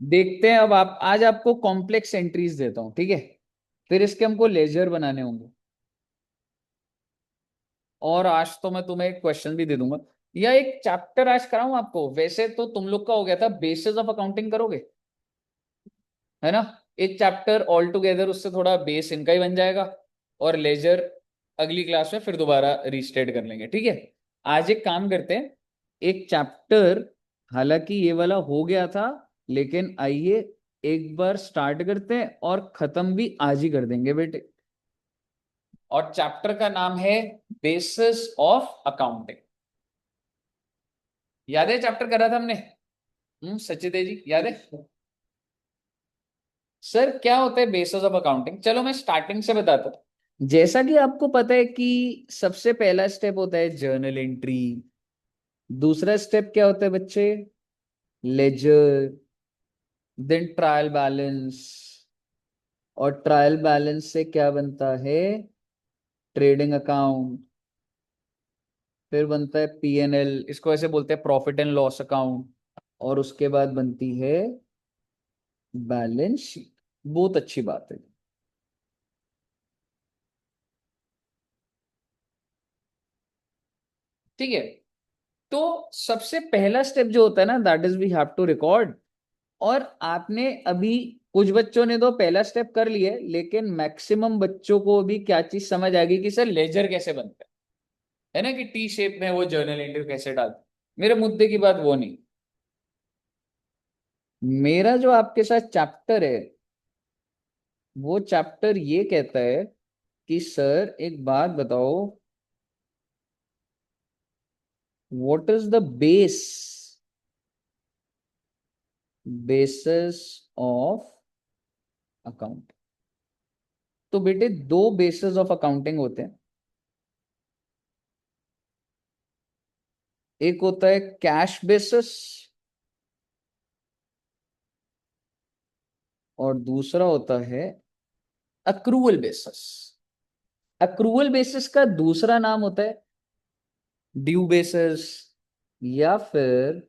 देखते हैं अब। आप आज आपको कॉम्प्लेक्स एंट्रीज देता हूं, ठीक है। फिर इसके हमको लेजर बनाने होंगे। और आज तो मैं तुम्हें एक क्वेश्चन भी दे दूंगा, या एक चैप्टर आज कराऊं आपको। वैसे तो तुम लोग का हो गया था बेसिस ऑफ अकाउंटिंग, करोगे है ना। एक चैप्टर ऑल टुगेदर, उससे थोड़ा बेस इनका ही बन जाएगा। और लेजर अगली क्लास में फिर दोबारा रीस्टेट कर लेंगे, ठीक है। आज एक काम करते हैं, एक चैप्टर, हालांकि ये वाला हो गया था, लेकिन आइए एक बार स्टार्ट करते हैं और खत्म भी आज ही कर देंगे बेटे। और चैप्टर का नाम है बेसिस ऑफ अकाउंटिंग। याद है चैप्टर करा था हमने? सचिदे जी याद है? सर क्या होता है बेसिस ऑफ अकाउंटिंग? चलो मैं स्टार्टिंग से बताता हूँ। जैसा कि आपको पता है कि सबसे पहला स्टेप होता है जर्नल एंट्री। दूसरा स्टेप क्या होता है बच्चे? लेजर। Then trial balance. और ट्रायल बैलेंस से क्या बनता है? Trading account. फिर बनता है पीएनएल, इसको ऐसे बोलते हैं प्रॉफिट एंड लॉस अकाउंट। और उसके बाद बनती है बैलेंस शीट। बहुत अच्छी बात है। ठीक है। तो सबसे पहला स्टेप जो होता है ना, that is we have to record. और आपने अभी, कुछ बच्चों ने तो पहला स्टेप कर लिया, लेकिन मैक्सिमम बच्चों को भी क्या चीज समझ आ गई कि सर लेजर कैसे बनता है ना, कि टी शेप में वो जर्नल एंट्री कैसे डालते। मेरे मुद्दे की बात वो नहीं। मेरा जो आपके साथ चैप्टर है, वो चैप्टर ये कहता है कि सर एक बात बताओ, what is the basis of account. तो बेटे दो बेसिस ऑफ अकाउंटिंग होते हैं। एक होता है कैश बेसिस, और दूसरा होता है अक्रूवल बेसिस। अक्रूवल बेसिस का दूसरा नाम होता है ड्यू बेसिस, या फिर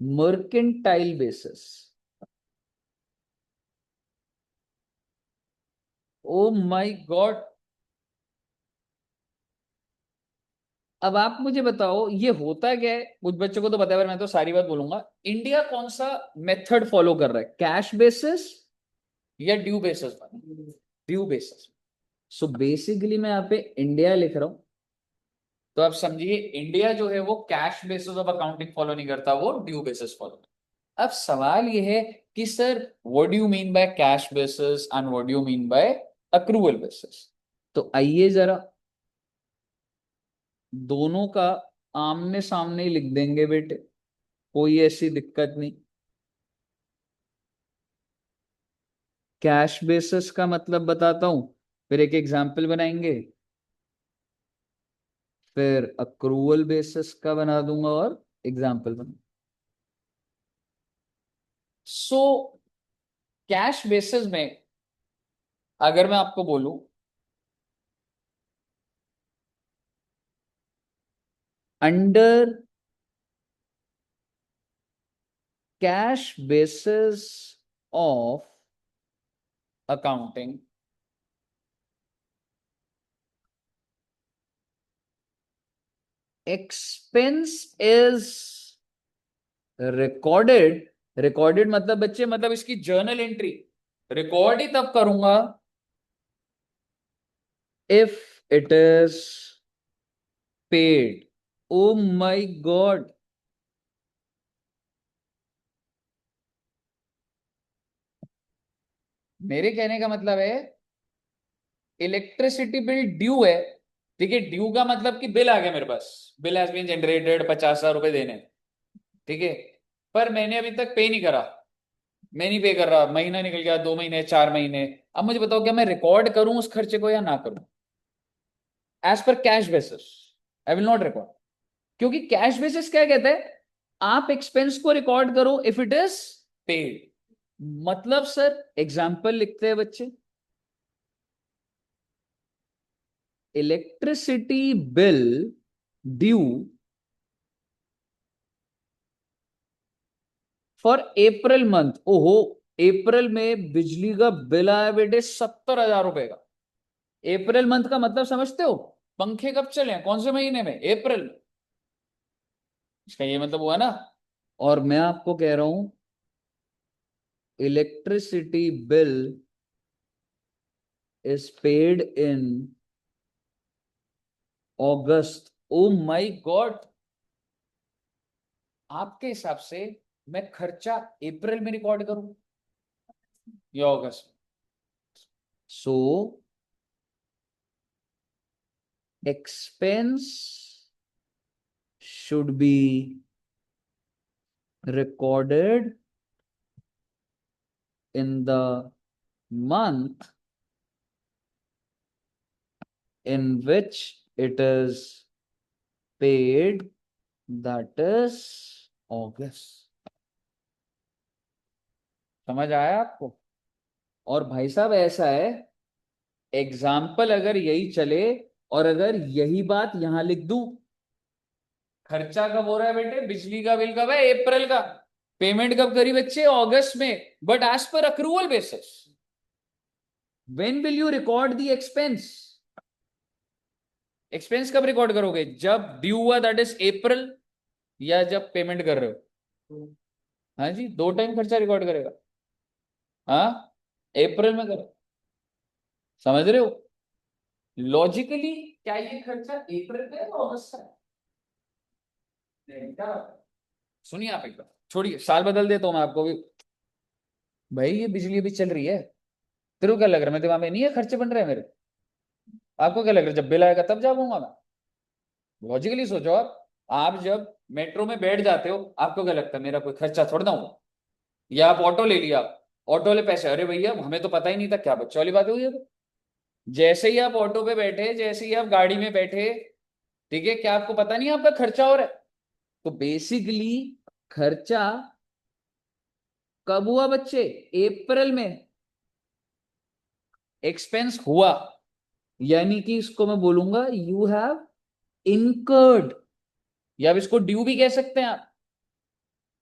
mercantile basis. Oh my God. अब आप मुझे बताओ ये होता क्या है। कुछ बच्चों को तो पता है, पर मैं तो सारी बात बोलूंगा। इंडिया कौन सा मेथड फॉलो कर रहा है, कैश बेसिस या ड्यू बेसिस पर? Due basis. सो बेसिकली मैं यहाँ पे इंडिया लिख रहा हूं। तो आप समझिए, इंडिया जो है वो cash basis of accounting follow नहीं करता, वो ड्यू बेसिस फॉलो। अब सवाल ये है कि sir what do you mean by cash basis and what do you mean by accrual basis. तो आइए जरा दोनों का आमने सामने ही लिख देंगे बेटे, कोई ऐसी दिक्कत नहीं। कैश बेसिस का मतलब बताता हूं, फिर एक एग्जाम्पल बनाएंगे, फिर अक्रूवल बेसिस का बना दूंगा और एग्जाम्पल बना। सो कैश बेसिस में अगर मैं आपको बोलूं, under cash basis of accounting, expense is recorded. Recorded मतलब बच्चे, मतलब इसकी जर्नल एंट्री रिकॉर्ड ही तब करूंगा if it is paid. O my God. मेरे कहने का मतलब है, इलेक्ट्रिसिटी बिल ड्यू है, ठीक है। ड्यू का मतलब कि बिल आ गया मेरे पास, बिल हैज बीन जनरेटेड, 50,000 रुपए देने हैं, ठीक है। पर मैंने अभी तक पे नहीं करा, मैं नहीं पे कर रहा, महीना निकल गया, 2 महीने, 4 महीने। अब मुझे बताओ, क्या मैं रिकॉर्ड करूं उस खर्चे को या ना करूं? As per cash basis I will not record. क्योंकि कैश बेसिस क्या कहता है, आप एक्सपेंस को रिकॉर्ड करो इफ इट इज पेड। मतलब सर एग्जाम्पल लिखते हैं बच्चे, electricity bill due for April month, ओहो अप्रैल में बिजली का बिल आया बेटे 70,000 रुपए का। अप्रैल मंथ का मतलब समझते हो? पंखे कब चले हैं, कौन से महीने में? अप्रैल में। इसका ये मतलब हुआ ना। और मैं आपको कह रहा हूं electricity bill is paid in August. O my God, आपके हिसाब से मैं खर्चा अप्रैल में रिकॉर्ड करूं या अगस्त? सो expense should be recorded in the month in which it is paid, that is August। समझ आया आपको? और भाई साहब ऐसा है, एग्जाम्पल अगर यही चले और अगर यही बात यहां लिख दूं, खर्चा कब हो रहा है बेटे, बिजली का बिल कब है, अप्रैल का, पेमेंट कब करी बच्चे, अगस्त में, but as per accrual basis. When will you record the expense? Expense कब रिकॉर्ड करोगे, जब ड्यू हुआ दैट इज अप्रैल, या जब पेमेंट कर रहे हो? हाँ जी, दो टाइम खर्चा रिकॉर्ड करेगा। हाँ, अप्रैल में करो। समझ रहे हो लॉजिकली? क्या ये खर्चा अप्रैल पे है या अगस्त का है? क्या सुनिए आप एक बार, छोड़िए साल बदल देता हूं मैं आपको भी। भाई ये बिजली अभी चल रही है, तेरे को क्या लग रहा है मेरे दिमाग में नहीं है खर्चे बन रहे हैं मेरे? आपको क्या लग रहा है जब बिल आएगा तब जाऊंगा मैं? लॉजिकली सोचो आप जब मेट्रो में बैठ जाते हो आपको क्या लगता है मेरा कोई खर्चा थोड़ा ना होगा? या आप ऑटो ले लिया, ऑटो वाले पैसे, अरे भैया हमें तो पता ही नहीं था, क्या बच्चों वाली बात हुई है तो? जैसे ही आप ऑटो पे बैठे, जैसे ही आप गाड़ी में बैठे, ठीक है, क्या आपको पता नहीं आपका खर्चा हो रहा है? तो बेसिकली खर्चा कब हुआ बच्चे, अप्रैल में एक्सपेंस हुआ, यानी कि इसको मैं बोलूंगा यू हैव इनकर्ड, या अब इसको ड्यू भी कह सकते हैं आप।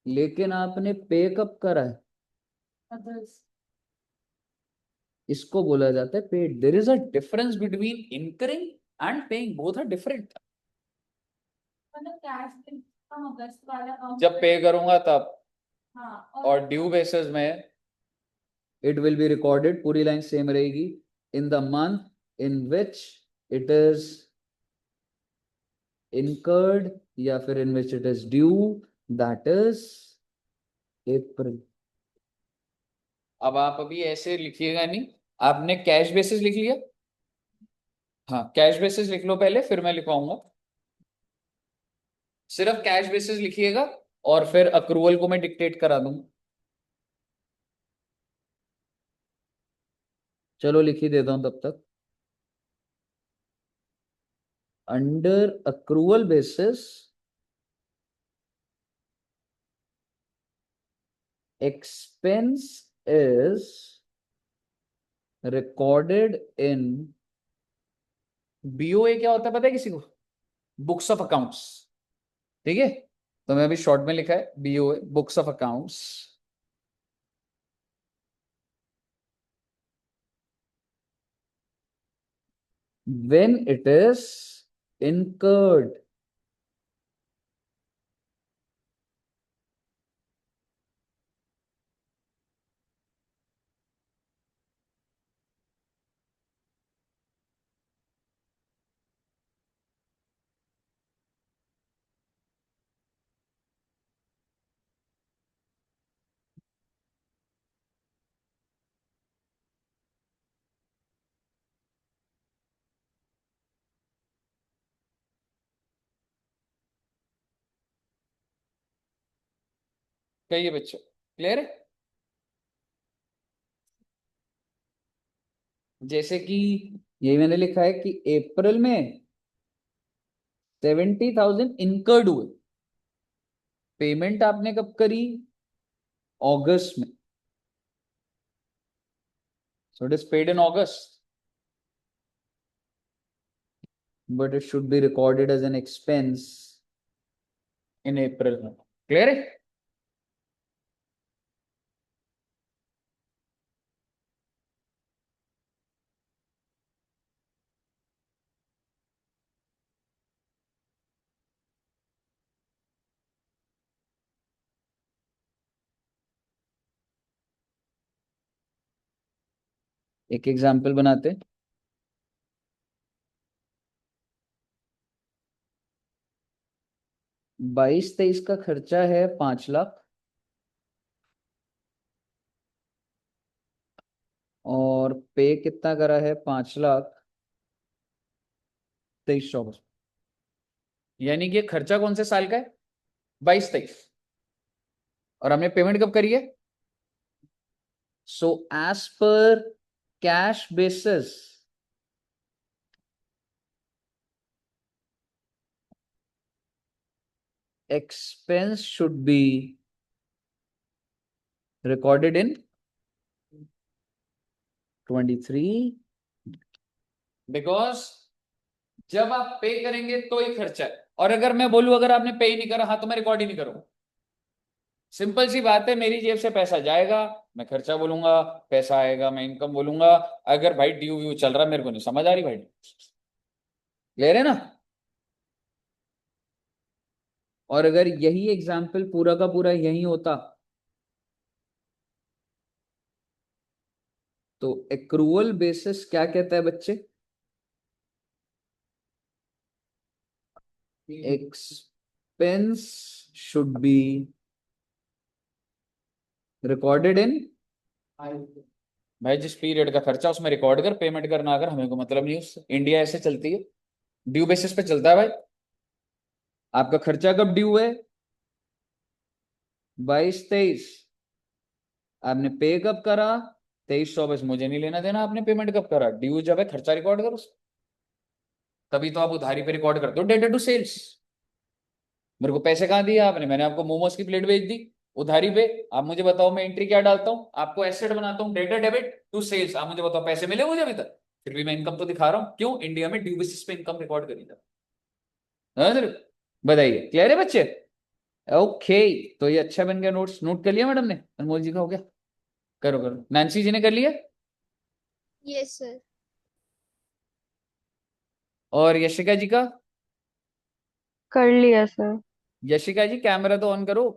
लेकिन आपने पे कब करा है? इसको बोला जाता है paid. There is a difference between incurring and paying, both are different. मतलब कैश हम अगस्त वाला जब पे करूंगा तब, हाँ, और ड्यू बेसिस में इट विल बी रिकॉर्डेड, पूरी लाइन सेम रहेगी, in the month in which it is incurred, या फिर in which it is due, that is April. अब आप अभी ऐसे लिखिएगा नहीं, आपने कैश बेसिस लिख लिया? हाँ, कैश बेसिस लिख लो पहले, फिर मैं लिखवाऊंगा। सिर्फ कैश बेसिस लिखिएगा और फिर अक्रूवल को मैं डिक्टेट करा दूंगा। चलो लिख ही देता हूं तब तक। Under accrual basis expense is recorded in, BOA क्या होता है पता है किसी को? Books of accounts. ठीक है, तो मैं अभी शॉर्ट में लिखा है BOA, books of accounts, when it is incurred। कहिए बच्चों, क्लियर है? जैसे कि यही मैंने लिखा है कि अप्रैल में 70,000 इनकर्ड हुए, पेमेंट आपने कब करी, अगस्त में, so it is paid in August, but it should be recorded as an expense in April में। क्लियर है? एक एग्जाम्पल बनाते हैं। 22-23 का खर्चा है 5 लाख, और पे कितना करा है 5,23,000। यानी कि ये खर्चा कौन से साल का है, 22-23, और हमने पेमेंट कब करी है। So as per cash basis, expense should be recorded in 23, because जब आप पे करेंगे तो ही खर्चा है, और अगर मैं बोलूं अगर आपने पे ही नहीं करा, हाँ तो मैं रिकॉर्ड ही नहीं करूंगा। सिंपल सी बात है, मेरी जेब से पैसा जाएगा, मैं खर्चा बोलूंगा, पैसा आएगा मैं इनकम बोलूंगा। अगर भाई ड्यू व्यू चल रहा है, मेरे को नहीं समझ आ रही भाई, क्लियर है ना। और अगर यही एग्जाम्पल पूरा का पूरा यही होता, तो एक्रूअल बेसिस क्या कहता है बच्चे, expense should be recorded in, भाई जिस पीरियड का खर्चा उसमें रिकॉर्ड कर, पेमेंट करना अगर हमें को मतलब नहीं उससे, इंडिया ऐसे चलती है, ड्यू बेसिस पे चलता है भाई। आपका खर्चा कब ड्यू है, 22-23, आपने पे कब करा, 23-24, मुझे नहीं लेना देना आपने पेमेंट कब करा, ड्यू जब है खर्चा रिकॉर्ड करो, तभी तो आप उधारी पे रिकॉर्ड करते हो डेटा टू सेल्स। मेरे को पैसे कहाँ दिए आपने, मैंने आपको मोमोज की प्लेट भेज दी उधारी पे, आप मुझे बताओ मैं एंट्री क्या डालता हूँ, आपको एसेट बनाता हूँ डेटा डेबिट टू सेल्स, आप मुझे बताओ पैसे मिले मुझे अभी तक, फिर भी मैं इनकम तो दिखा रहा हूँ, क्यों, इंडिया में ड्यू बेसिस पे इनकम रिकॉर्ड करी था। हाँ सर, बताइए क्लियर है बच्चे। ओके, तो ये अच्छा बन गया, नोट्स नोट कर लिया मैडम ने, अनमोल जी का हो गया, करो करो, नैन्सी जी ने कर लिया, यस सर। और यशिका जी का। कर लिया सर। यशिका जी कैमरा तो ऑन करो,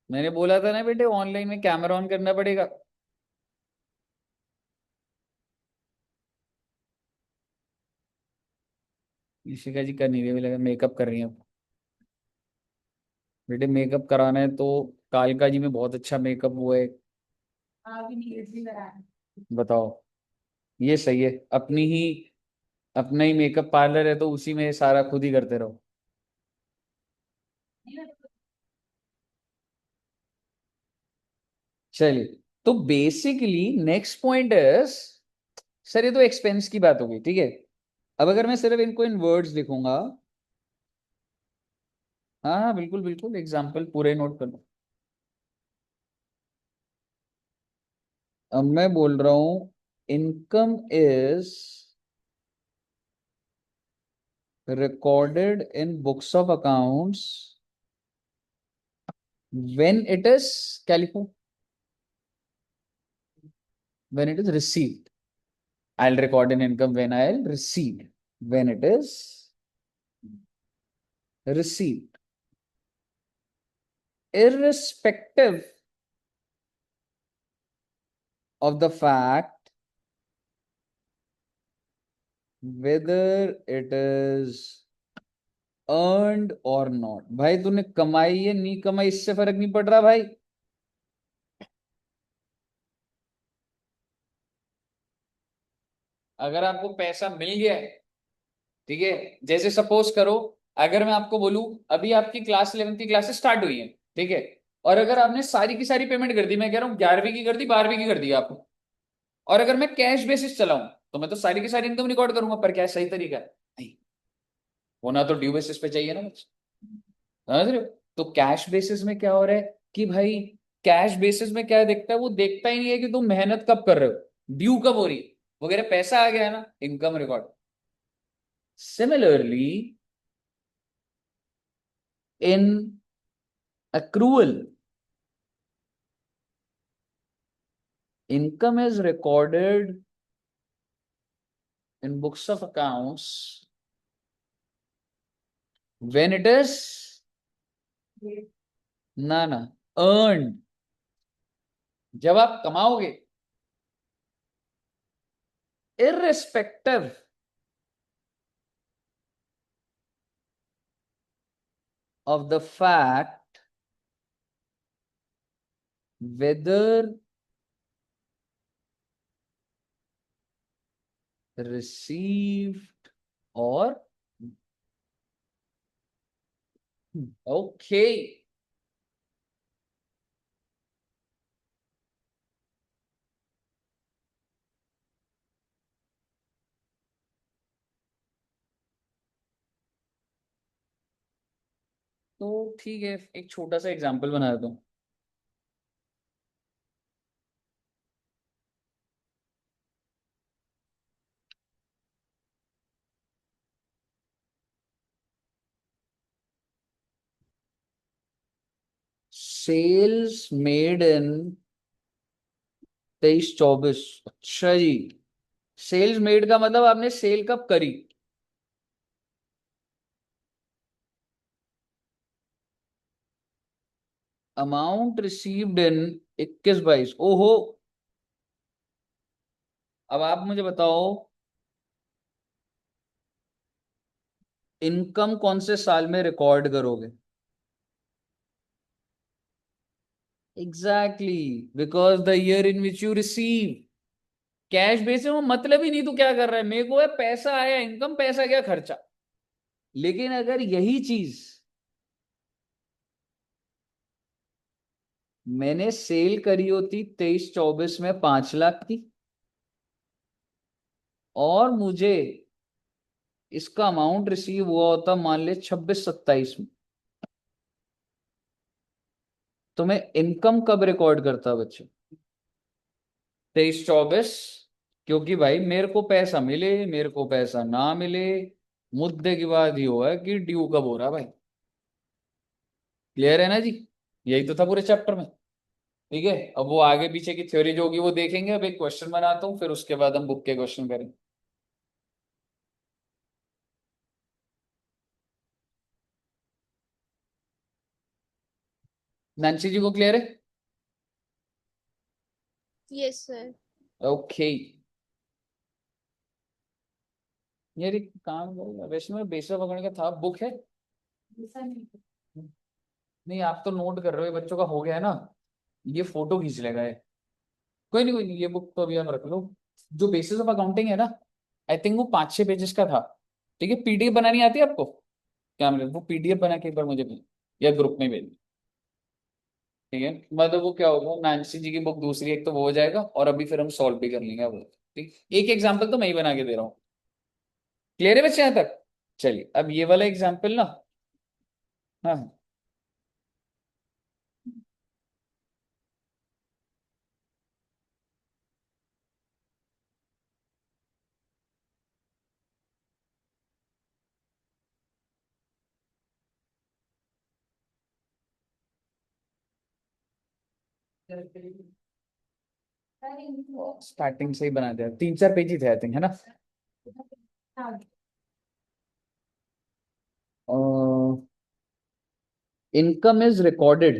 मैंने बोला था ना बेटे ऑनलाइन में कैमरा ऑन करना पड़ेगा। यशिका जी कर नहीं रही, मुझे लगा मेकअप कर रही है। बेटे मेकअप कराना है तो कालका जी में बहुत अच्छा मेकअप हुआ है, बताओ, ये सही है, अपना ही मेकअप पार्लर है तो उसी में सारा खुद ही करते रहो। चलिए, तो basically next point is, sir ये तो एक्सपेंस की बात होगी, ठीक है। अब अगर मैं सिर्फ इनको इन वर्ड्स लिखूंगा, हाँ हाँ बिल्कुल बिल्कुल, एग्जाम्पल पूरे नोट कर लो। अब मैं बोल रहा हूं income is recorded in books of accounts when it is, क्या लिखूं, when it is received, I'll record an income when I'll receive, when it is received, irrespective of the fact whether it is earned or not। भाई तूने कमाई है नहीं कमाई इससे फर्क नहीं पड़ रहा भाई, अगर आपको पैसा मिल गया है, ठीक है, जैसे सपोज करो, अगर मैं आपको बोलूं अभी आपकी क्लास 11वीं की क्लासेस स्टार्ट हुई है, ठीक है, और अगर आपने सारी की सारी पेमेंट कर दी, मैं कह रहा हूँ 11वीं की कर दी, 12वीं की कर दी आपने, और अगर मैं कैश बेसिस चलाऊं, तो मैं तो सारी की सारी इनकम रिकॉर्ड करूंगा, पर क्या सही तरीका है, नहीं, होना तो ड्यू बेसिस पे चाहिए ना बच्चे, समझ रहे हो। तो कैश बेसिस में क्या हो रहा है कि भाई, कैश बेसिस में क्या देखता है, वो देखता ही नहीं है कि तुम मेहनत कब कर रहे हो, ड्यू कब हो रही है वगैरह, पैसा आ गया है ना, income record. Similarly in accrual, income is recorded in books of accounts when it is, ना ना, earned, जब आप कमाओगे, irrespective of the fact whether received or okay. तो ठीक है, एक छोटा सा एग्जांपल बना देता हूँ। Sales made in 23-24। अच्छा जी, सेल्स मेड का मतलब आपने सेल कब करी? Amount received in 21-22। ओहो, अब आप मुझे बताओ, इनकम कौन से साल में रिकॉर्ड करोगे? Exactly, because the year in which you receive. Cash basis में मतलब ही नहीं, तो क्या कर रहा है, मेरे को है पैसा आया इनकम, पैसा गया खर्चा। लेकिन अगर यही चीज मैंने सेल करी होती 23-24 में 5 लाख की, और मुझे इसका अमाउंट रिसीव हुआ होता मान ले 26-27 में, तो मैं इनकम कब रिकॉर्ड करता बच्चे? 23-24। क्योंकि भाई मेरे को पैसा मिले, मेरे को पैसा ना मिले, मुद्दे की बात ये हुआ है कि ड्यू कब हो रहा है भाई। क्लियर है ना जी? यही तो था पूरे चैप्टर में। ठीक है, अब वो आगे पीछे की थ्योरी जो होगी वो देखेंगे। अब एक क्वेश्चन बनाता हूँ, फिर उसके बाद हम बुक के क्वेश्चन करेंगे। नैन्सी जी को क्लियर है? Yes sir. ओके। यार एक काम करो, वैसे में बेसरा पकड़ने का था, बुक है? नहीं, आप तो नोट कर रहे हो, ये बच्चों का हो गया है ना, ये फोटो खींच लेगा ये। कोई नहीं, कोई नहीं, ये बुक तो अभी हम रख लो। जो बेसिस ऑफ अकाउंटिंग है ना, आई थिंक वो 5-6 पेजेस का था। ठीक है, पीडीएफ बनानी आती है आपको? क्या मतलब, वो पीडीएफ बना के एक बार मुझे भेज, या ग्रुप में भेज। ठीक है, मतलब वो क्या होगा, नैन्सी जी की बुक दूसरी एक तो वो हो जाएगा, और अभी फिर हम सॉल्व भी कर लेंगे वो। ठीक, एक एग्जाम्पल तो मैं ही बना के दे रहा हूँ। क्लियर है बच्चे यहाँ तक? चलिए, अब ये वाला एग्जाम्पल ना। हाँ। स्टार्टिंग से ही बना दिया, 3-4 पेज ही थे आई थिंक, है ना? Income is recorded.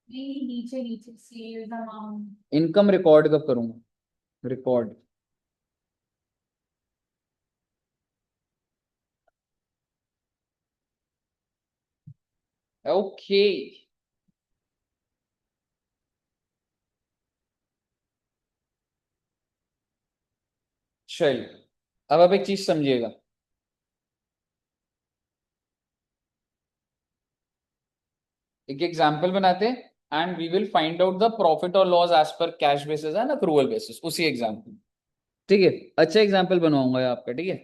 नहीं, नीचे नीचे सेल्स अमाउंट। इनकम रिकॉर्ड कब करूंगा? रिकॉर्ड। ओके। चलिए, अब आप एक चीज समझिएगा। एक एग्जाम्पल बनाते हैं, and we will find out the profit और loss as per cash basis and accrual basis, उसी एग्जाम्पल। ठीक है, अच्छा एग्जाम्पल बनवाऊंगा ये आपका, ठीक है।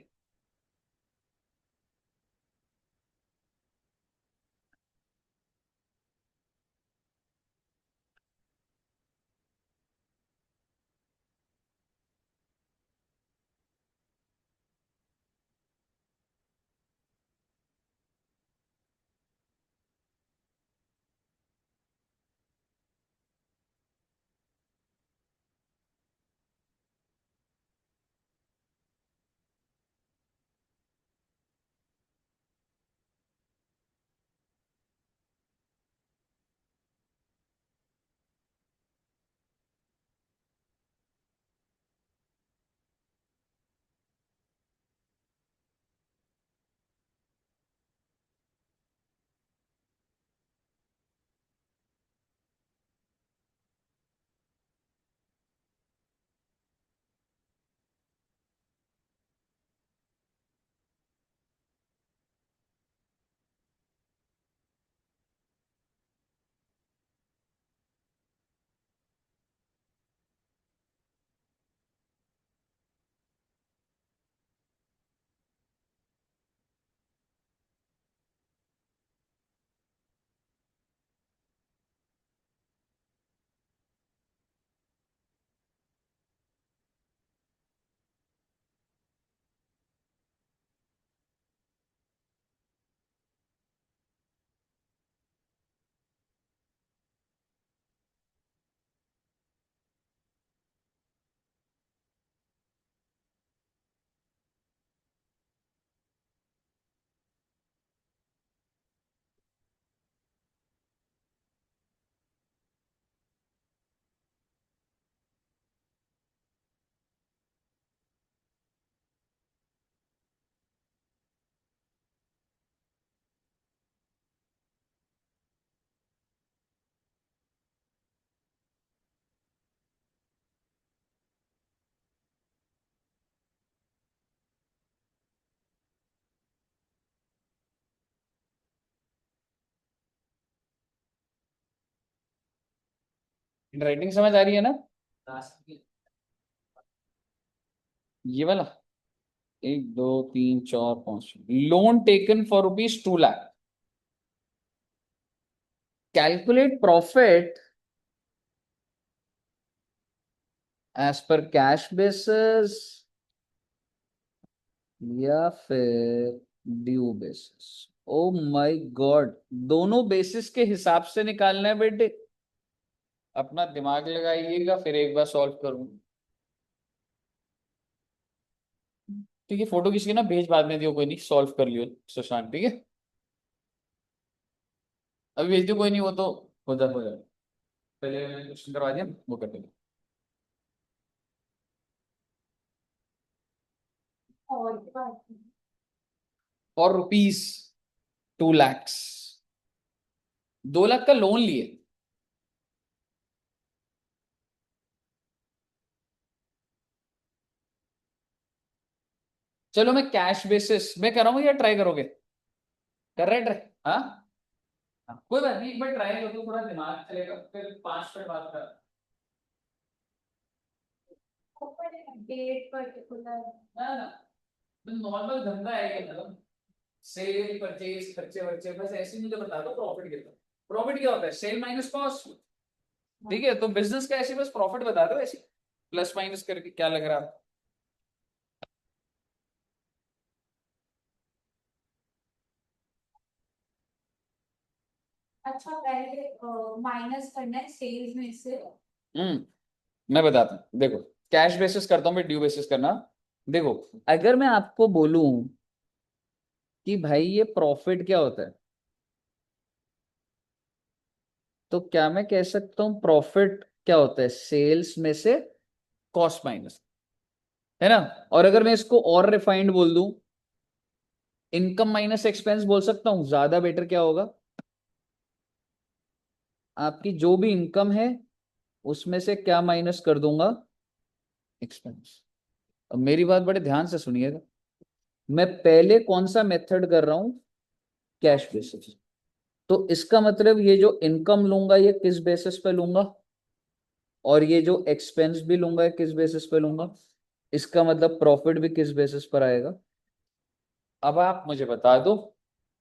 राइटिंग समझ आ रही है ना? ये वाला 1 2 3 4 5 loan taken for ₹2 lakh, calculate profit as per cash basis या फिर due basis. Oh my god, दोनों बेसिस के हिसाब से निकालना है बेटे, अपना दिमाग लगाइएगा, फिर एक बार सॉल्व करूँ। ठीक है, फोटो खींच के ना भेज, बाद में दियो, कोई नहीं, सॉल्व कर लियो सुशांत, ठीक है? अभी भेज दियो, कोई नहीं, वो तो हो जाए, पहले मैंने क्वेश्चन करवा दिया, वो कर देंगे। और ₹2 lakhs, 2 लाख का लोन लिए। चलो मैं कैश बेसिस में कर रहा हूँ, या ट्राई करोगे? कर रहे ट्राई? हाँ हाँ, कोई बात नहीं, एक बार ट्राई करो तो थोड़ा दिमाग चलेगा, फिर 5 मिनट बाद कर। डेट पर्टिकुलर ना ना, नॉर्मल धंधा है ये, मतलब सेल परचेज खर्चे वर्चे, बस ऐसे ही मुझे बता दो प्रॉफिट कितना। प्रॉफिट क्या होता है? Sale minus cost. ठीक है, तो बिजनेस का ऐसे बस प्रॉफिट बता दो, ऐसे प्लस माइनस करके, क्या लग रहा है? अच्छा, पहले माइनस करना है सेल्स में से। मैं बताता हूँ, देखो, कैश बेसिस करता हूँ, मैं ड्यू बेसिस करना। देखो, अगर मैं आपको बोलूं कि भाई ये प्रॉफिट क्या होता है, तो क्या मैं कह सकता हूँ प्रॉफिट क्या होता है? सेल्स में से कॉस्ट माइनस, है ना? और अगर मैं इसको और रिफाइंड बोल दूं, इनकम माइनस एक्सपेंस बोल सकता हूं, ज्यादा बेटर क्या होगा? आपकी जो भी इनकम है उसमें से क्या माइनस कर दूंगा? एक्सपेंस। अब मेरी बात बड़े ध्यान से सुनिएगा, मैं पहले कौन सा मेथड कर रहा हूं? Cash basis. तो इसका मतलब ये जो इनकम लूंगा ये किस बेसिस पे लूंगा, और ये जो एक्सपेंस भी लूंगा ये किस बेसिस पे लूंगा? इसका मतलब प्रॉफिट भी किस बेसिस पर आएगा? अब आप मुझे बता दो,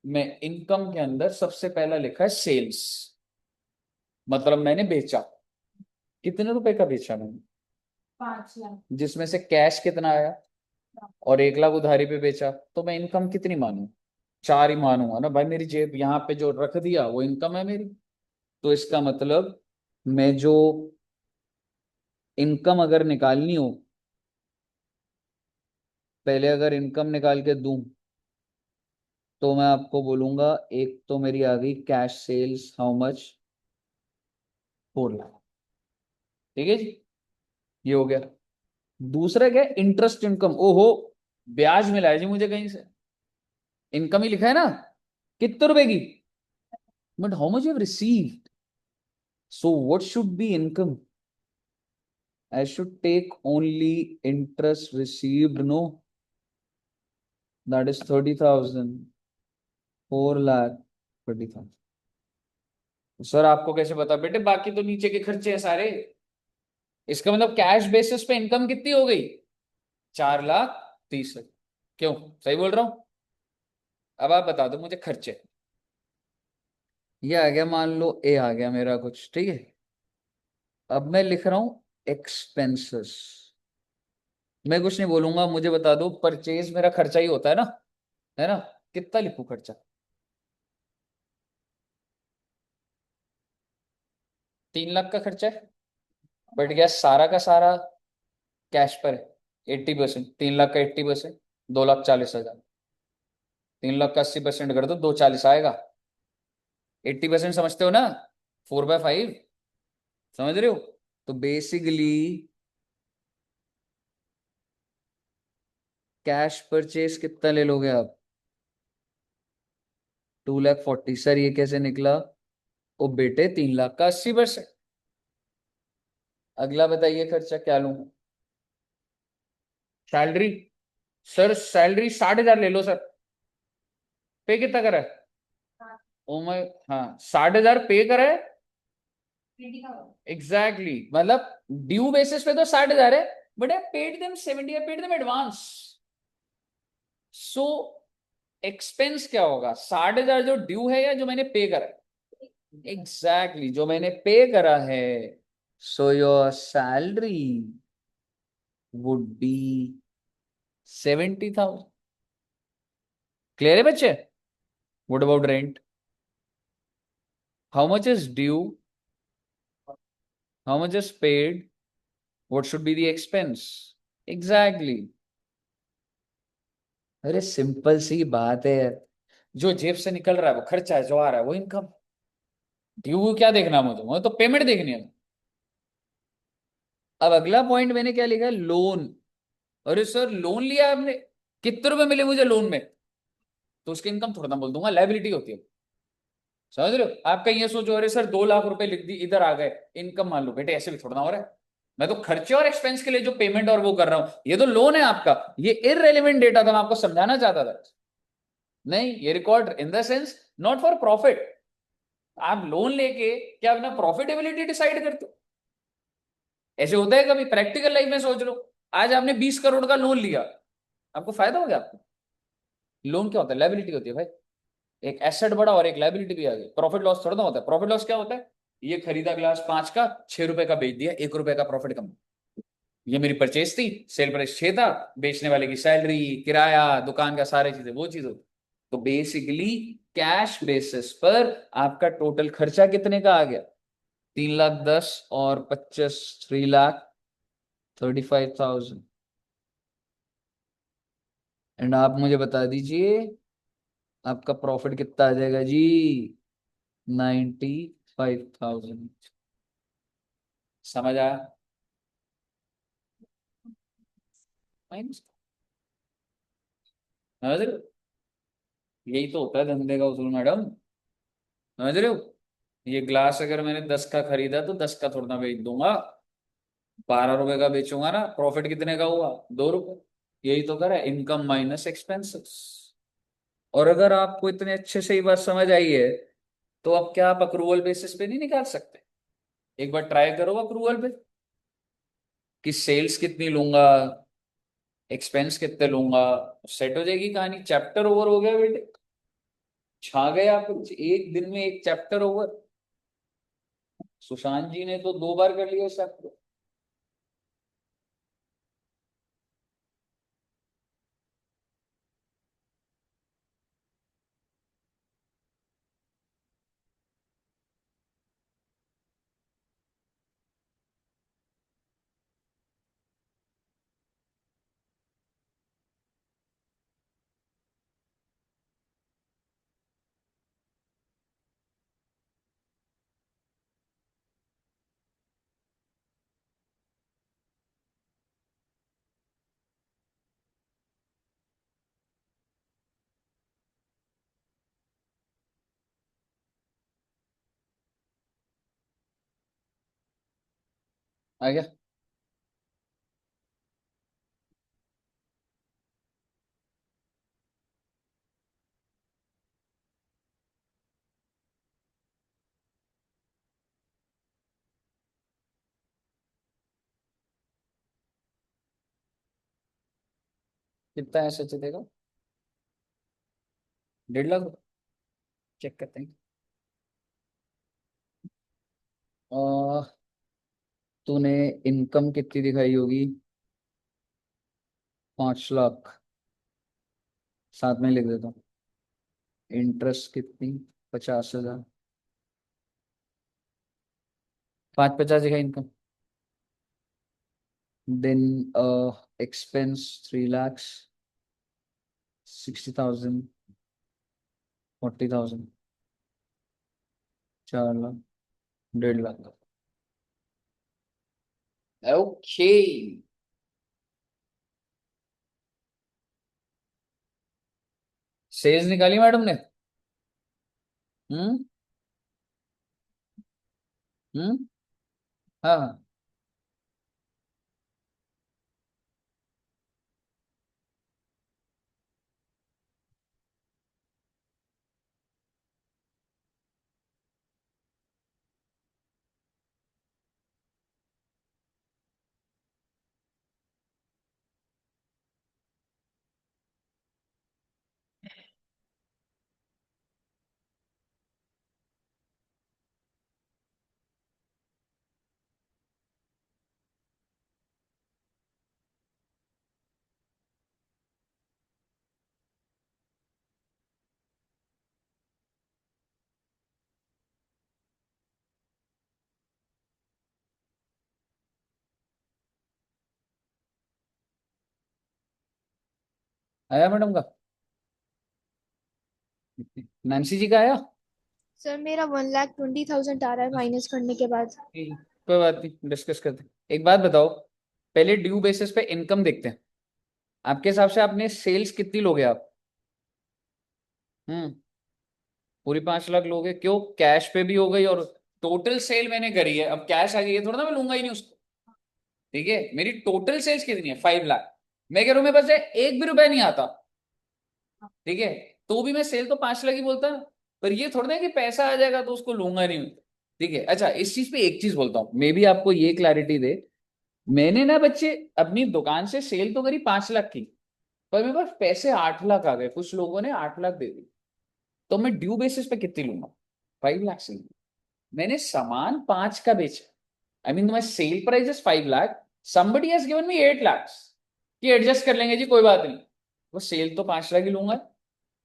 मैं इनकम के अंदर सबसे पहला लिखा है सेल्स, मतलब मैंने बेचा, कितने रुपए का बेचा मैंने? 5 लाख। जिसमें से कैश कितना आया? और 1 लाख उधारी पे बेचा, तो मैं इनकम कितनी मानूं? 4 ही मानूंगा ना भाई, मेरी जेब यहाँ पे जो रख दिया वो इनकम है मेरी। तो इसका मतलब मैं जो इनकम अगर निकालनी हो, पहले अगर इनकम निकाल के दूं, तो मैं आपको बोलूंगा, एक तो मेरी आ गई cash sales, how much? 4 lakh. ठीक है जी, ये हो गया। दूसरा क्या है? Interest income. ओहो, ब्याज मिला है जी मुझे कहीं से, इनकम ही लिखा है ना, कितने रुपए की? But how much you have received, so what should be income? I should take only interest received, no? That is 30,000, 4 lakh 30,000। Sir आपको कैसे पता बेटे, बाकी तो नीचे के खर्चे हैं सारे। इसका मतलब कैश बेसिस पे इनकम कितनी हो गई? 4,30,000। क्यों, सही बोल रहा हूं? अब आप बता दो मुझे खर्चे। ये आ गया, मान लो ए आ गया मेरा कुछ, ठीक है। अब मैं लिख रहा हूं एक्सपेंसेस। मैं कुछ नहीं बोलूंगा, मुझे बता दो परचेज मेरा खर्चा ही होता है ना, है ना? कितना लिखूं खर्चा? 3 लाख का खर्चा है, बढ़ गया सारा का सारा कैश पर है। 80%, 3 लाख का 80%, 2,40,000। 3 लाख का 80% कर दो, 240 आएगा। 80% समझते हो ना? 4/5, समझ रहे हो? तो बेसिकली कैश परचेज कितना ले लोगे आप? 2,40,000। सर ये कैसे निकला? ओ बेटे, 3 लाख का 80%। अगला बताइए खर्चा क्या लूं? सैलरी। सर सैलरी 60,000 ले लो सर। पे कितना करा है? ओ माय, हाँ 60,000 पे करा है, एग्जैक्टली मतलब ड्यू बेसिस पे तो 60,000 है, but I paid them 70, I paid them advance. So expense क्या होगा, 60,000 जो ड्यू है या जो मैंने पे करा है? एग्जैक्टली जो मैंने पे करा है। So your salary would be 70,000। Clear है बच्चे? What about rent? How much is due, how much is paid, what should be the expense? Exactly. अरे सिंपल सी बात है यार, जो जेब से निकल रहा है वो खर्चा है, जो आ रहा है वो इनकम। ड्यू क्या देखना मुझे तो पेमेंट देखनी है। अब अगला पॉइंट मैंने क्या लिखा है, लोन। अरे सर लोन लिया आपने, कितने रुपए मिले मुझे लोन में? तो उसकी इनकम थोड़ा ना बोल दूंगा, लाइबिलिटी होती है। समझ रहे हो? आप कहीं ये सोचो अरे सर 2 लाख रुपए लिख दी इधर आ गए, इनकम मान लो बेटे, ऐसे भी थोड़ा ना हो रहा है। मैं तो खर्चे और एक्सपेंस के लिए जो पेमेंट और वो कर रहा हूं, ये तो लोन है आपका। ये इररेलेवेंट डेटा था, मैं आपको समझाना चाहता था। नहीं, ये record in the sense not for profit. आप लोन लेके क्या अपना प्रॉफिटेबिलिटी डिसाइड करते हो? ऐसे होता है कभी प्रैक्टिकल लाइफ में? सोच लो, आज आपने 20 करोड़ का लोन लिया, आपको फायदा हो गया आपको? लोन क्या होता है, लाइबिलिटी होती है भाई। एक एसेट बढ़ा और एक लाइबिलिटी भी आ गई। प्रॉफिट लॉस थोड़ा ना होता है। प्रॉफिट लॉस क्या होता है, ये खरीदा ग्लास 5 का, 6 रुपए का बेच दिया, 1 रुपए का प्रॉफिट कम। ये मेरी परचेज थी, सेल प्राइस 6 था, बेचने वाले की सैलरी, किराया, दुकान का सारी चीजें, वो चीज होती। तो बेसिकली कैश बेसिस पर आपका टोटल खर्चा कितने का आ गया? 3,10,000 और 25, 3,35,000। एंड आप मुझे बता दीजिए आपका प्रॉफिट कितना आ जाएगा जी? 95,000। समझ आया? माइनस, समझ रहे हो? यही तो होता है धंधे का उसूल मैडम। समझ रहे हो? ये ग्लास अगर मैंने 10 का खरीदा तो 10 का थोड़ा ना बेच दूंगा, 12 रुपए का बेचूंगा ना। प्रॉफिट कितने का हुआ? 2 रुपए। यही तो करा, इनकम माइनस एक्सपेंसेस। और अगर आपको इतने अच्छे से ही बात समझ आई है, तो अब क्या आप अक्रूवल बेसिस पे नहीं निकाल सकते? एक बार ट्राई करो अक्रूवल पे, कि सेल्स कितनी लूंगा, एक्सपेंस कितने लूंगा। सेट हो जाएगी कहानी, चैप्टर ओवर हो गया बेटे। छा गए आप, एक दिन में एक चैप्टर ओवर। सुशांत जी ने तो 2 बार कर लिया चैप्टर। आ गया? कितना है सच देगा? 1.5 लाख? चेक करते हैं। आ, तूने इनकम कितनी दिखाई होगी? 5 लाख। साथ में लिख देता हूँ। इंटरेस्ट कितनी? 50,000। 550 दिखा income. Then expense 3 lakhs, 60,000, 40,000, 4 lakh, 1.5 lakh. Okay. Sales निकाली मैडम ने? हम्म। हम्म। हाँ हाँ। आया मैडम का? नैन्सी जी का आया? सर मेरा 1,20,000 आ रहा है माइनस करने के बाद। कोई बात नहीं, डिस्कस करते हैं। एक बात बताओ, पहले ड्यू बेसिस पे इनकम देखते हैं। आपके हिसाब से आपने सेल्स कितनी लोगे आप? हम्म। पूरी 5 लाख लोगे? क्यों, कैश पे भी हो गई और टोटल सेल मैंने करी है, अब कैश आ गई है, थोड़ा ना मैं लूंगा ही नहीं उसको। ठीक है, मेरी टोटल सेल्स कितनी है? 5 लाख। मैं कह रहा हूं मेरे पास एक भी रुपया नहीं आता, ठीक है, तो भी मैं सेल तो 5 लाख ही बोलता ना। पर ये थोड़ा ना कि पैसा आ जाएगा तो उसको लूंगा नहीं। ठीक है, अच्छा इस चीज पे एक चीज बोलता हूँ, मे भी आपको ये क्लैरिटी दे। मैंने ना बच्चे अपनी दुकान से सेल तो करी 5 लाख की, पर मेरे पास पैसे 8 लाख आ गए, कुछ लोगों ने 8 लाख दे दी, तो मैं ड्यू बेसिस पे कितनी लूंगा? 5 लाख से। मैंने सामान 5 का बेचा, I mean my sale price is 5 lakh, somebody has given me 8 lakh, कि एडजस्ट कर लेंगे जी कोई बात नहीं, वो सेल तो 5 लाख ही लूंगा।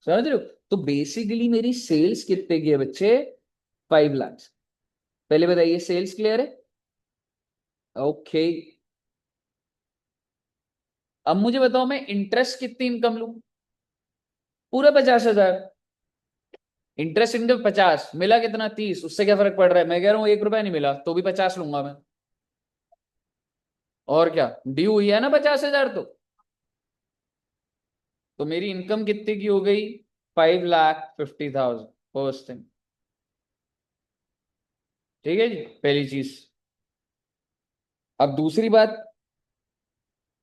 समझ रहे हो? तो बेसिकली मेरी सेल्स कितने की है बच्चे? 5 लाख। पहले बताइए, सेल्स क्लियर है? ओके। अब मुझे बताओ, मैं इंटरेस्ट कितनी इनकम लूं? पूरा 50,000। इंटरेस्ट इनकम 50, मिला कितना? 30, उससे क्या फर्क पड़ रहा है? मैं कह रहा हूं 1 रुपया नहीं मिला तो भी 50 लूंगा मैं। और क्या, ड्यू हुई है ना 50,000 तो मेरी इनकम कितने की हो गई? 5,50,000 फर्स्ट थिंग। ठीक है जी, पहली चीज। अब दूसरी बात,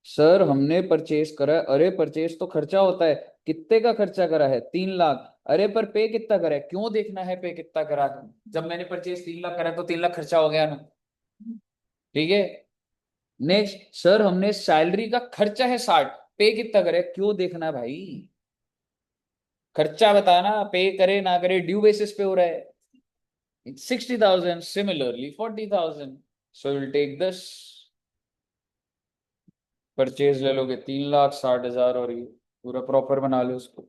सर हमने परचेज करा है। अरे परचेज तो खर्चा होता है। कितने का खर्चा करा है? 3 लाख। अरे पर पे कितना करा है? क्यों देखना है पे कितना करा? जब मैंने परचेज 3 लाख करा तो 3 लाख खर्चा हो गया ना। ठीक है। नेक्स्ट, सर हमने सैलरी का खर्चा है 60, पे कितना करे? क्यों देखना है भाई? खर्चा बताना, पे करे ना करे ड्यू बेसिस पे हो रहा है। 60,000, similarly 40,000, so will take this. Purchase ले लोगे 3,60,000 और ये पूरा प्रॉपर बना लो उसको।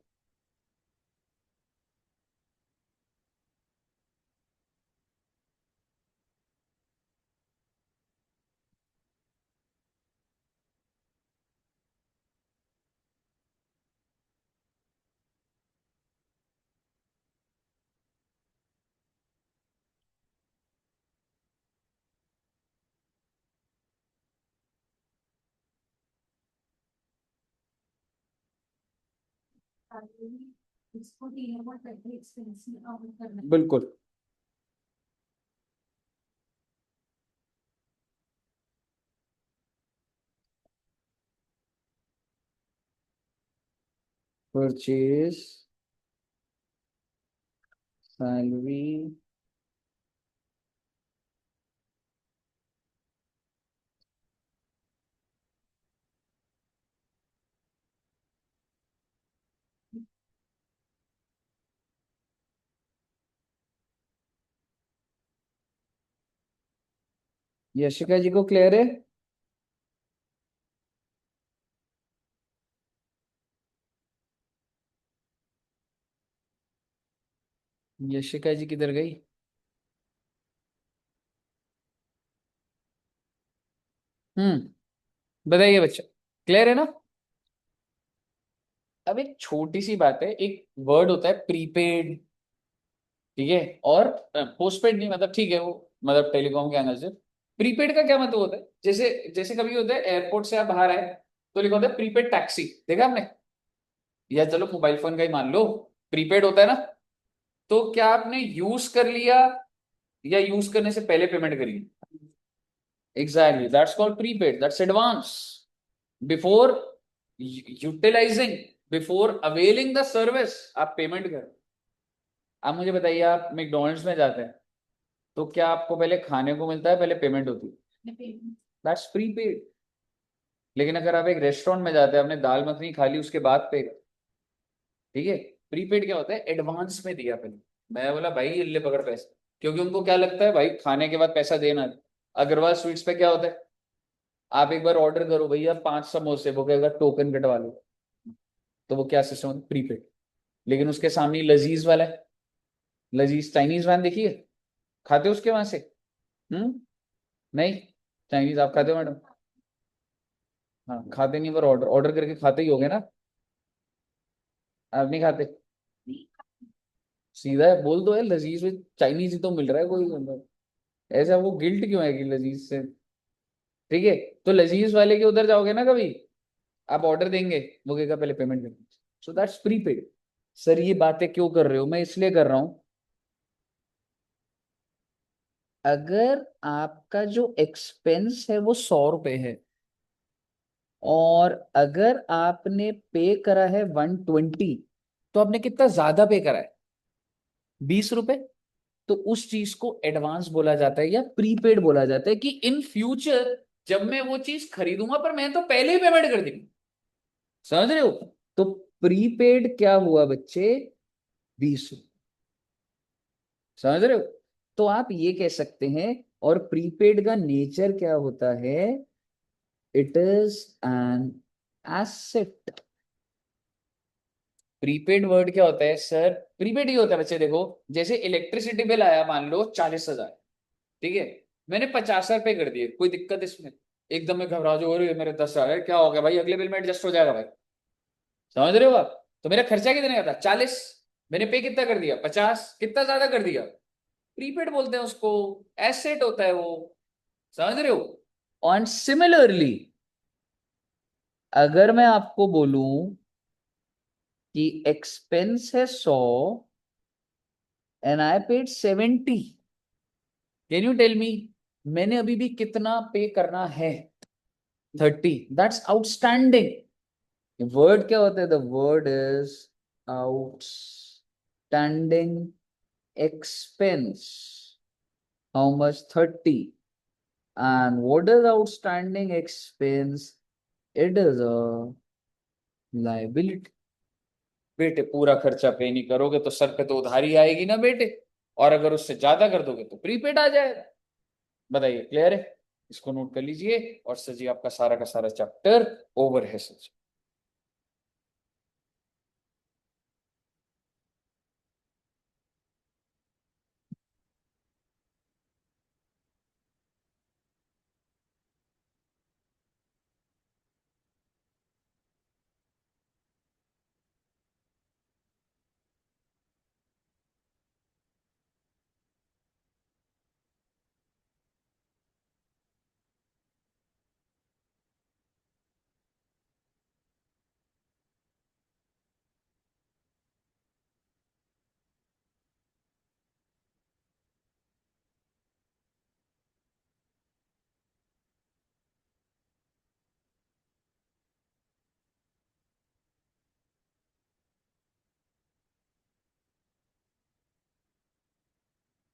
बिल्कुल। परचेज, सैलरी, यशिका जी को क्लियर है? यशिका जी किधर गई? बताइए बच्चा, क्लियर है ना? अब एक छोटी सी बात है, एक वर्ड होता है प्रीपेड, ठीक है, और पोस्टपेड नहीं, मतलब ठीक है वो, मतलब टेलीकॉम के एंगल से। प्रीपेड का क्या मतलब होता है? जैसे जैसे कभी होता है एयरपोर्ट से आप बाहर आए तो लिखा होता है प्रीपेड टैक्सी, देखा आपने? या चलो मोबाइल फोन का ही मान लो, प्रीपेड होता है ना। तो क्या आपने यूज कर लिया या यूज करने से पहले पेमेंट करी? Exactly, that's called prepaid, that's advance. Before utilizing, before availing the service, आप पेमेंट करो। आप मुझे बताइए, आप मैकडोनल्ड्स में जाते हैं तो क्या आपको पहले खाने को मिलता है, पहले पेमेंट होती है? That's prepaid. लेकिन अगर आप एक रेस्टोरेंट में जाते हैं, आपने दाल मखनी खा ली, उसके बाद पे, ठीक है, प्रीपेड क्या होता है? एडवांस में दिया पहले। मैं बोला भाई ये ले पकड़ पैसे, क्योंकि उनको क्या लगता है भाई खाने के बाद पैसा देना है। अग्रवाल स्वीट्स पे क्या होता है? आप एक बार ऑर्डर करो भैया 5 समोसे, वो कहेगा टोकन कटवा लो। तो वो क्या सिस्टम है? प्रीपेड। लेकिन उसके सामने ही लजीज वाला है, लजीज चाइनीज वैन देखिए, खाते हो उसके वहां से? हम्म। नहीं, चाइनीज आप खाते हो मैडम? हाँ खाते नहीं, पर ऑर्डर ऑर्डर करके खाते ही होगे ना। आप नहीं खाते? सीधा है, बोल दो है लजीज में चाइनीज ही तो मिल रहा है कोई, मतलब ऐसा वो गिल्ट क्यों है कि लजीज से। ठीक है, तो लजीज वाले के उधर जाओगे ना कभी, आप ऑर्डर देंगे, वो कहेगा पहले पेमेंट कर। So that's prepaid. सर ये बातें क्यों कर रहे हो, मैं इसलिए कर रहा हूं, अगर आपका जो एक्सपेंस है वो 100 रुपए है, और अगर आपने पे करा है 120, तो आपने कितना ज्यादा पे करा है, 20 रुपए। तो उस चीज को एडवांस बोला जाता है या प्रीपेड बोला जाता है, कि इन फ्यूचर जब मैं वो चीज खरीदूंगा, पर मैं तो पहले ही पेमेंट कर दी। समझ रहे हो? तो प्रीपेड क्या हुआ बच्चे, 20। समझ रहे हो? तो आप ये कह सकते हैं, और प्रीपेड का नेचर क्या होता है, it is an asset. Prepaid word क्या होता है सर, प्रीपेड ये होता है बच्चे, देखो जैसे इलेक्ट्रिसिटी बिल आया मान लो 40,000, ठीक है, मैंने 50 रुपए कर दिए, कोई दिक्कत इसमें? एकदम में घबरा जाओ, अरे मेरे 10,000 है, क्या हो गया भाई, अगले बिल में एडजस्ट हो जाएगा भाई। समझ रहे हो आप? तो मेरा खर्चा कितने का था, 40, मैंने पे कितना कर दिया, 50, कितना ज्यादा कर दिया, प्रीपेड बोलते हैं उसको, एसेट होता है वो। समझ रहे हो? और सिमिलरली, अगर मैं आपको बोलूं कि एक्सपेंस है 100 and I paid 70, can you tell me मैंने अभी भी कितना पे करना है, 30, दैट्स आउटस्टैंडिंग। वर्ड क्या होता है, the word is outstanding expense. How much? 30. And what is outstanding expense? It is a liability. बेटे पूरा खर्चा पे नहीं करोगे तो सर पे तो उधारी आएगी ना बेटे, और अगर उससे ज्यादा कर दोगे तो प्रीपेड आ जाएगा। बताइए, क्लियर है? इसको नोट कर लीजिए, और सर जी आपका सारा का सारा चैप्टर ओवर है सर जी।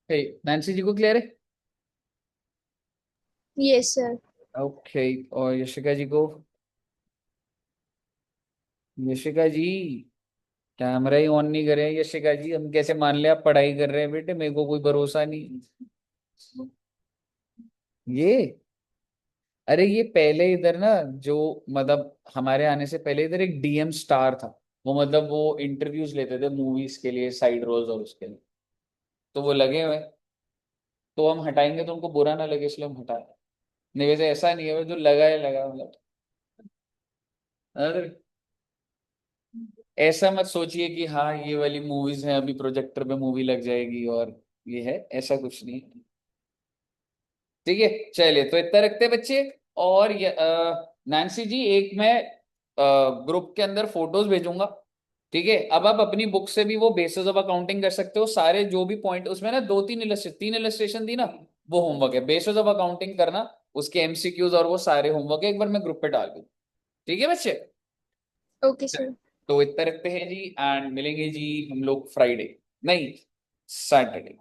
नैन्सी जी को क्लियर है? Yes, sir. ओके, और यशिका जी को? यशिका जी कैमरा ही ऑन नहीं करे यशिका जी, हम कैसे मान ले आप पढ़ाई कर रहे हैं बेटे, मेरे को कोई भरोसा नहीं। ये, अरे ये पहले इधर ना, जो मतलब हमारे आने से पहले इधर एक डीएम स्टार था, वो मतलब वो इंटरव्यूज लेते थे मूवीज के लिए, साइड रोल्स और उसके लिए, तो वो लगे हुए हैं। तो हम हटाएंगे तो उनको बुरा ना लगे, इसलिए हम हटा, नहीं वैसे ऐसा नहीं है, वो जो लगा है लगा, मतलब अरे ऐसा मत सोचिए कि हाँ ये वाली मूवीज हैं, अभी प्रोजेक्टर पे मूवी लग जाएगी और ये है, ऐसा कुछ नहीं। ठीक है, चलिए तो इतना रखते हैं बच्चे। और नैन्सी जी एक मैं ग्रुप के अंदर फोटोज भेजूंगा, ठीक है, अब आप अपनी बुक से भी वो बेसिस ऑफ अकाउंटिंग कर सकते हो, सारे जो भी पॉइंट उसमें ना, दो तीन इलस्ट्रेशन, तीन इलस्ट्रेशन दी ना, वो होमवर्क है, बेसिस ऑफ अकाउंटिंग करना, उसके एमसीक्यूज और वो सारे होमवर्क है, एक बार मैं ग्रुप पे डाल दूँ। ठीक है बच्चे? Okay, sir. तो इतना रखते हैं जी, एंड मिलेंगे जी हम लोग फ्राइडे, नहीं सैटरडे।